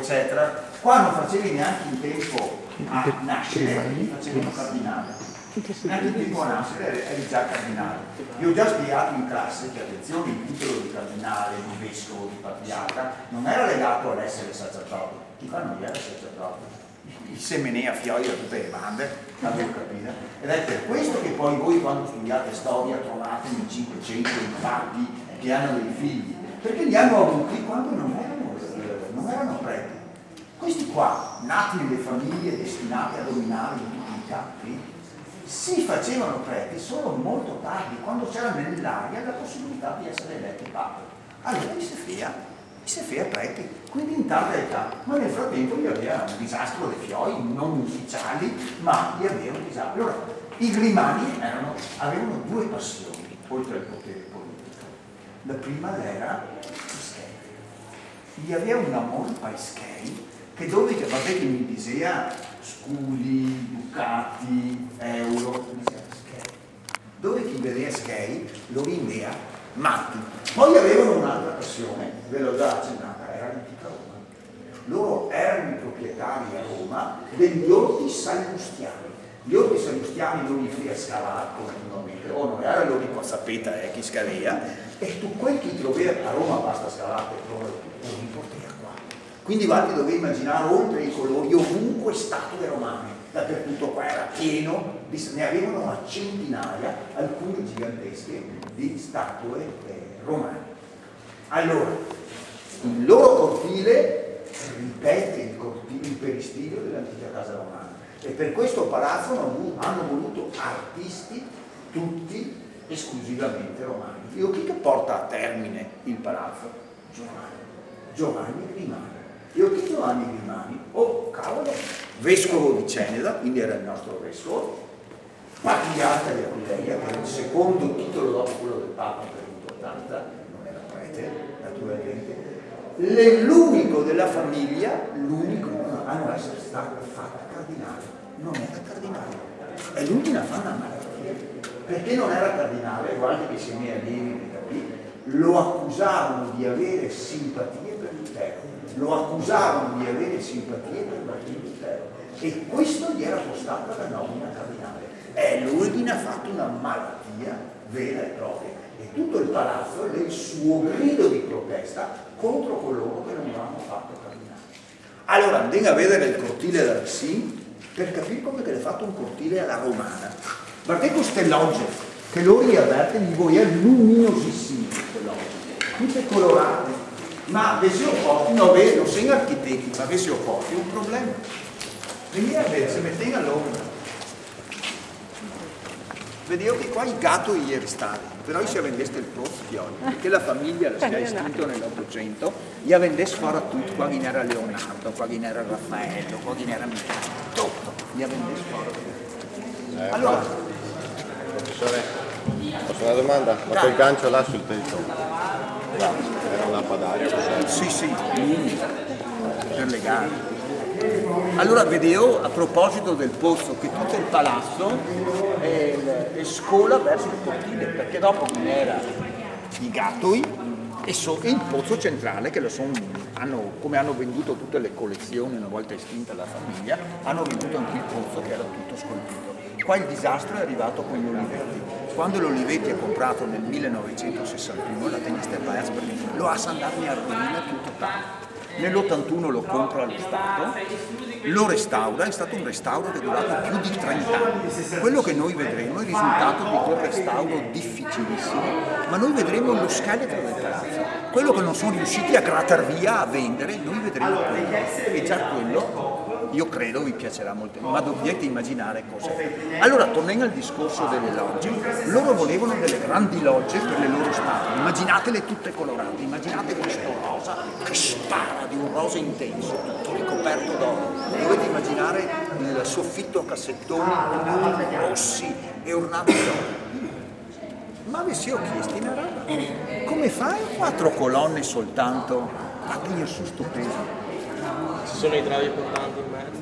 eccetera. Qua non facevi neanche in tempo a nascere, facevano cardinale. Neanche in tempo a nascere eri già cardinale. Io ho già spiegato in classe che, attenzione, il titolo di cardinale, di vescovo, di patriarca non era legato all'essere sacerdote. Chi fa non era sacerdote. Il semenea fioia tutte le bande, avevo capito? Ed è per questo che poi voi quando studiate storia trovate nel 500 infatti che hanno dei figli, perché li hanno avuti quando non erano preti. Questi qua, nati nelle famiglie destinate a dominare in tutti i campi, si facevano preti solo molto tardi, quando c'era nell'aria la possibilità di essere eletti papa. Allora i Sefea preti, quindi in tarda età, ma nel frattempo gli aveva un disastro dei fioi, non ufficiali, ma gli aveva un disastro. Allora, i Grimani avevano due passioni, oltre al potere politico. La prima era Ischei. Gli aveva un amore per Ischei, che dove vedete in Idisea, scudi, ducati, euro, dove chi vedeva Ischei lo rendeva matti. Poi avevano un'altra passione, ve l'ho già accennata, era l'antica Roma. Loro erano i proprietari a Roma degli orti sallustiani. Gli orti sallustiani non li fia scavare continuamente, o non era l'orto sapete chi scavea, e tu quel che trovava a Roma basta scavare per li portava qua. Quindi guardi, dovevi immaginare oltre i colori ovunque statue romane. Dappertutto qua era pieno, ne avevano a centinaia, alcune gigantesche, di statue romane. Allora, il loro cortile ripete il peristiglio dell'antica casa romana e per questo palazzo hanno voluto artisti tutti esclusivamente romani. Io chi che porta a termine il palazzo? Giovanni Grimani. Io chi Giovanni Grimani? Oh, cavolo! Vescovo di Ceneda, quindi era il nostro vescovo, patriarca di Aquileia, che era il secondo titolo dopo quello del Papa per importanza, non era prete, naturalmente, l'unico della famiglia, l'unico a non essere stato fatto cardinale, non era cardinale, è l'ultima fanna malattia, perché non era cardinale, guarda che se ne allievi, lo accusavano di avere simpatie per l'Utero, lo accusavano di avere simpatie per Martino Lutero e questo gli era costato la nomina cardinale. E lui ne ha fatto una malattia vera e propria e tutto il palazzo è il suo grido di protesta contro coloro che non l'hanno fatto cardinale. Allora andiamo a vedere il cortile d'Arsin per capire come che l'ha fatto un cortile alla romana. Guardate queste logge che loro gli avvertono di voi, è luminosissimo queste logge, tutte colorate. Ma ve si opporti, non sono architetti, ma ve si opporti un problema. Venite a vedere, se mettete all'ombra. Vedevo che qua il gatto ieri stava, però se vendeste il pozzo fiori, perché la famiglia si è estinto nell'800, gli vendesse fuori tutto, qua chi era Leonardo, qua chi era Raffaello, qua chi era Michelangelo, tutto, gli vendesse fuori. Allora, professore, posso una domanda? Ma quel gancio là sul tetto? Era un lampadario? Sì, per le gare. Allora vedevo, a proposito del pozzo, che tutto il palazzo è scola verso il cortile, perché dopo era i gattoi e il pozzo centrale, che come hanno venduto tutte le collezioni una volta estinta la famiglia, hanno venduto anche il pozzo che era tutto scolpito. Qua il disastro è arrivato con gli Olivetti. Quando l'Olivetti ha comprato nel 1961 la Tenista Persper, lo ha andato a rovina più totale. Nell'81 lo compra allo Stato, lo restaura, è stato un restauro che è durato più di 30 anni. Quello che noi vedremo è il risultato di quel restauro difficilissimo, ma noi vedremo lo scheletro del palazzo. Quello che non sono riusciti a gratter via, a vendere, noi vedremo quello. E già quello, io credo, vi piacerà molto, ma dovete immaginare cos'è. Allora, torniamo al discorso delle logge. Loro volevano delle grandi logge per le loro statue. Immaginatele tutte colorate, immaginate questo rosa che spara di un rosa intenso, tutto ricoperto d'oro. Dovete immaginare il soffitto a cassettoni rossi e ornati d'oro. Ma vi si ho chiesto una roba, come fai 4 colonne soltanto a tenere su sto peso? Ci sono i travi portanti in mezzo?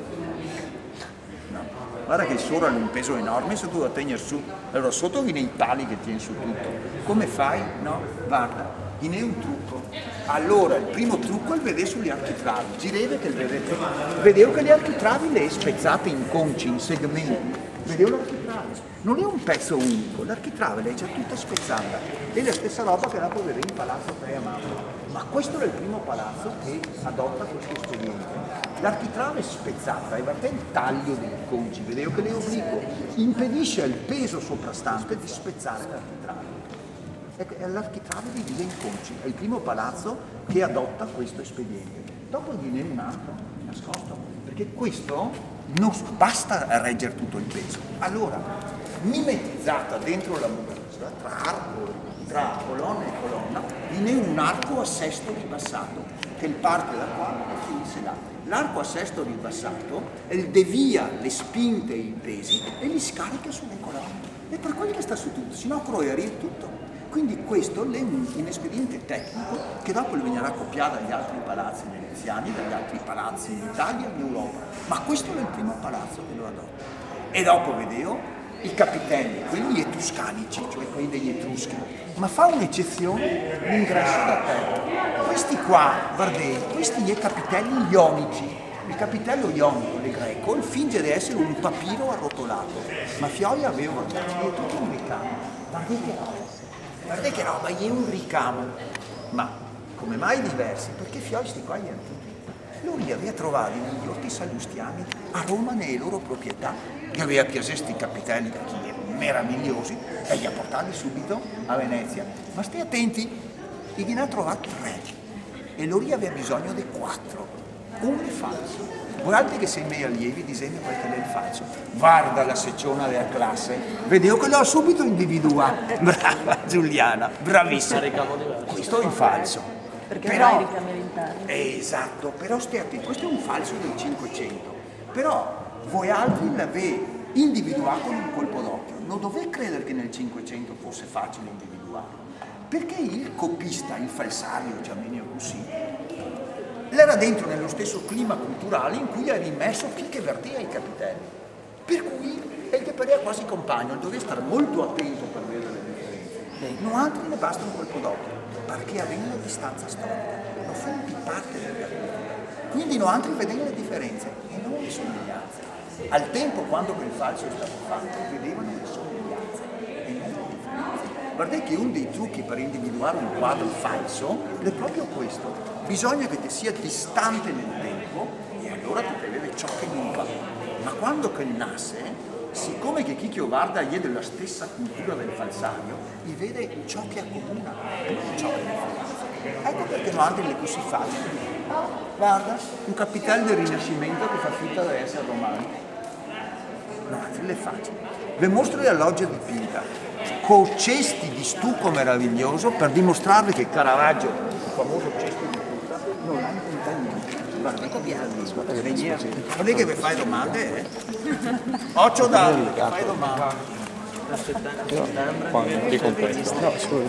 No, guarda che il sole ha un peso enorme se tu lo tenere su, allora sotto viene i pali che tieni su tutto. Come fai? No, guarda. è un trucco. Allora, il primo trucco è il vedere sulle architravi. Gireve che il vedete. Vedevo che le architravi le spezzate in conci, in segmenti. Vedevo l'architrave. Non è un pezzo unico, l'architrave l'hai già tutta spezzata. È la stessa roba che dopo vedere in Palazzo Preamato. Ma questo è il primo palazzo che adotta questo espediente. L'architrave spezzata, e per il taglio dei conci, vedevo che le obliquo, impedisce al peso soprastante di spezzare l'architrave. L'architrave divide in conci, è il primo palazzo che adotta questo espediente. Dopo gliene un altro nascosto, perché questo non basta a reggere tutto il peso. Allora, mimetizzata dentro la muratura, tra colonna e colonna, viene un arco a sesto ribassato, che parte da qua e finisce là. L'arco a sesto ribassato devia le spinte e i pesi e li scarica sulle colonne. E per quello che sta su tutto, se no croierebbe tutto. Quindi questo è un espediente tecnico che dopo venirà copiato dagli altri palazzi veneziani, dagli altri palazzi in Italia e in Europa. Ma questo è il primo palazzo che lo adotta. E dopo vedevo i capitelli, quelli etruscanici, cioè quelli degli etruschi, ma fa un'eccezione l'ingresso da terra. Questi qua, guardate, questi sono i capitelli ionici. Il capitello ionico del greco finge di essere un papiro arrotolato, ma Fioi aveva guardato, è tutto un ricamo. Guardate che roba, è un ricamo. Ma come mai diversi? Perché Fioi sti qua gli antichi. Lui aveva trovato i migliori sallustiani a Roma nelle loro proprietà, che aveva preso questi capitelli da chi meravigliosi e li ha portati subito a Venezia. Ma stai attenti, gli ne ha trovati 3 e lui aveva bisogno di 4. Uno è falso. Guardate che se i miei allievi disegno questo è il falso. Guarda la secciona della classe, vedevo che l'ho subito individuato. Brava Giuliana, bravissima. Questo è il falso. Perché Però, non hai ricami interni. esatto, però stai attenti, questo è un falso del 500. Però voi altri l'avete individuato in un colpo d'occhio. Non dovete credere che nel 500 fosse facile individuarlo. Perché il copista, il falsario, Giamenio Cusì, era dentro nello stesso clima culturale in cui era immerso più che Vertea ai capitelli. Per cui è che per quasi compagno, doveva stare molto attento per vedere le differenze. Non altri ne basta un colpo d'occhio, perché aveva una distanza storica, non sono di parte della cultura. Quindi non altri vedevano le differenze e non le somiglianze. Al tempo, quando quel falso è stato fatto, vedevano le somiglianze e non le differenze. Guardate che uno dei trucchi per individuare un quadro falso è proprio questo. Bisogna che ti sia distante nel tempo e allora tu vedi ciò che non va. Ma quando che nasce, siccome che chi guarda è della stessa cultura del falsario, gli vede ciò che accomuna, non ciò che differenzia. Ecco perché non hanno le così facili. Guarda, un capitello del Rinascimento che fa finta di essere romano. No, le facili. Vi mostro la loggia dipinta, con cesti di stucco meraviglioso per dimostrarvi che Caravaggio, il famoso cesto di punta, non ha inventato niente. Guarda, copiati. Guarda che vi fai domande, eh? Occhio Davide, che fai domande. A settembre. Quando? Ricompreso. No, sul